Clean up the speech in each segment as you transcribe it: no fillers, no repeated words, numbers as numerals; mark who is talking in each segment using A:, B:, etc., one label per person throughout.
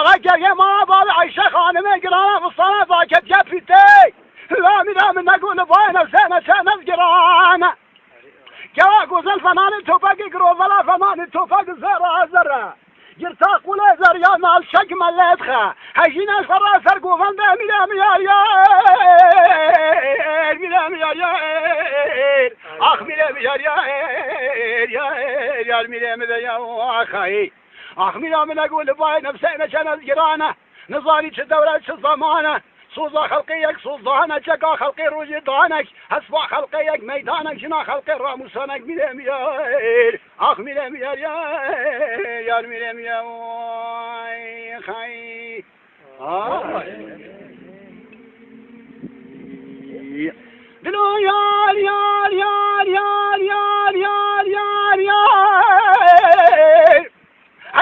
A: فقط گریه ما باب عایشه خانم گرانه مستانه واکت گفیته لا میرم نگونه بای نفسه نچه گرانه گوا گوزل فنان توفق گروزلا فنان توفق زره زره گرتا قوله زریا مال شک ملت خا هجین فرا سر گوفن ده میرم یار آخ میرم یار میرم یا آخی آخ میرم نگول بای نفسه نچه گرانه نظاری چه دوره چه زمانه سوزا خلقی یک سوزانه چکا خلقی روزی دانک حسبا خلقی یک میدانک جنا خلقی راموسانک میرم یار آخ میرم یار میرم یار خی دلو یار یار یار یار یار یار یار یار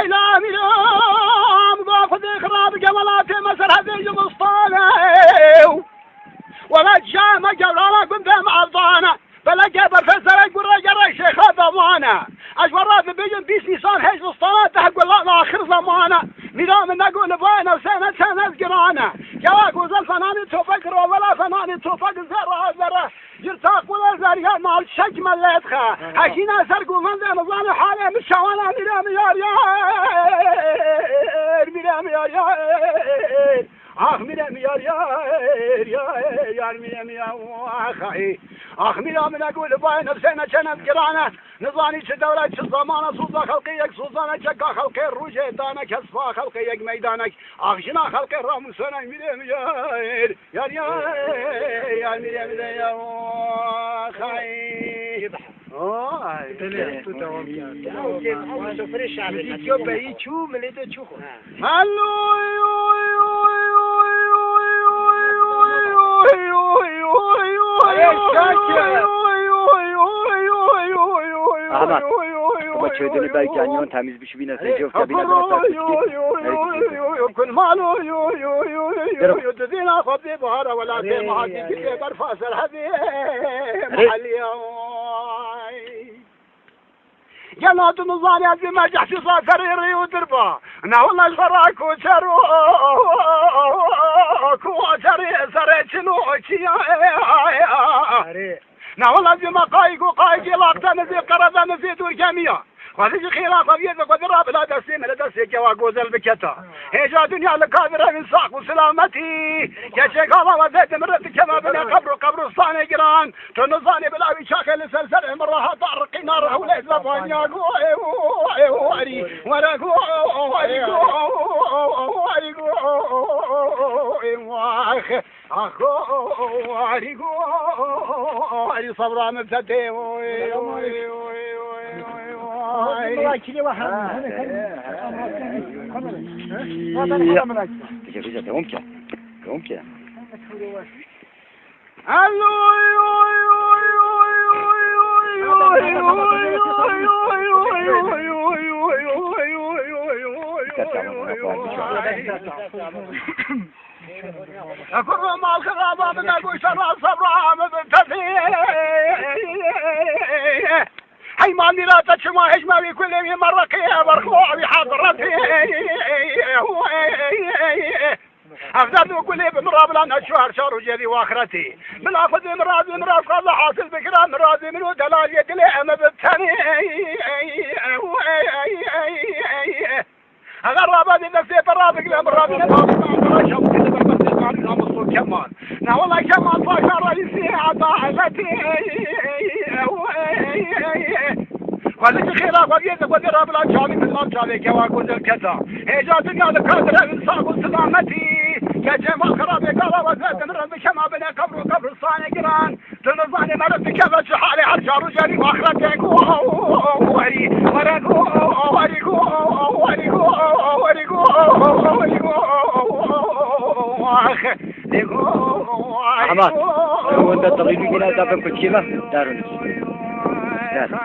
A: ایلا میرم با خود خراب جمالات مسرحه مصطانه ولا جامع جلاله قدام عضانه بلا جبر فسرك برجع شيخ ضمانه اجبرات بيجن بيس نيسان هيج الصلاه تحق والله اخر زمانه نظام نقول باينه وسنه قرانه جواك وزل فنان توفق ولا فنان توفق زره جرتاق ولا زريان مال شج ملتخه حكينا سرقوا من ذا نظام حاله مشوانا ميرام يار آخ میرم یار میرم آخی آخ میرم نقول بای نفسه نچنم گرانه نظانی چه دوره چه زمانه سوزا خلقی یک سوزانه چکا خلقی روژه دانه کسفا خلقی یک میدانه آخ جنا خلقی راموسانه میرم یار میرم یا آخی
B: احمد با چه دلی بای جانیان تمیز بشو بینه سه جفت بینه
A: کن مالو تدينا خذي بهارة ولا في معادي كذي برفاس الهذي محلي جنات النظام هذي ما جحسي صافريري ودربا انا والله الفراك وشرو كوشري سريتشنو نا والله زي ما قايق لاقتنا زي قرضنا زي دور جميع وهذه خلاف أبيض قدرة بلا دسي من دسي جوا جوزل بكتا هجا دنيا لكادرة من ساق وسلامتي كشيك الله وزيد مرت كما بنا قبر الصاني جيران تنظاني بلا بشاكل السلسل مرها طارقي نار ولا زبان يا وري وري صبرا مبتدئ
C: مراكلي واحد
B: ممكن
A: أكون مع الخرابة من أقول شرع صبرا مبتدئ هاي ما لا تشمع هجمة بكل يوم مرقية برخوع بحضرتي أفضل وكل ابن رابلان الشهر شهر وجري واخرتي من أخذ مراد قال حاصل بكرة مراد من ودلال يدلي أما بالتاني أغرب هذه نفسي برابق لأمراض كمان نا والله كمان فاشا رئيسي عطاعتي ولكن خلاف وقيت ودرا بلا شامي من الله شامي كوا كوزل كذا هجاتني على كادر من صاحب سلامتي كجمع خرابي قال وزاد من رب كما بنا قبر الصاني جيران تنظاني مرد كذا شحالي حرشار وجري واخرتك وري
B: احمد هو انت الطبيب هنا دافن كتيبه دارون دار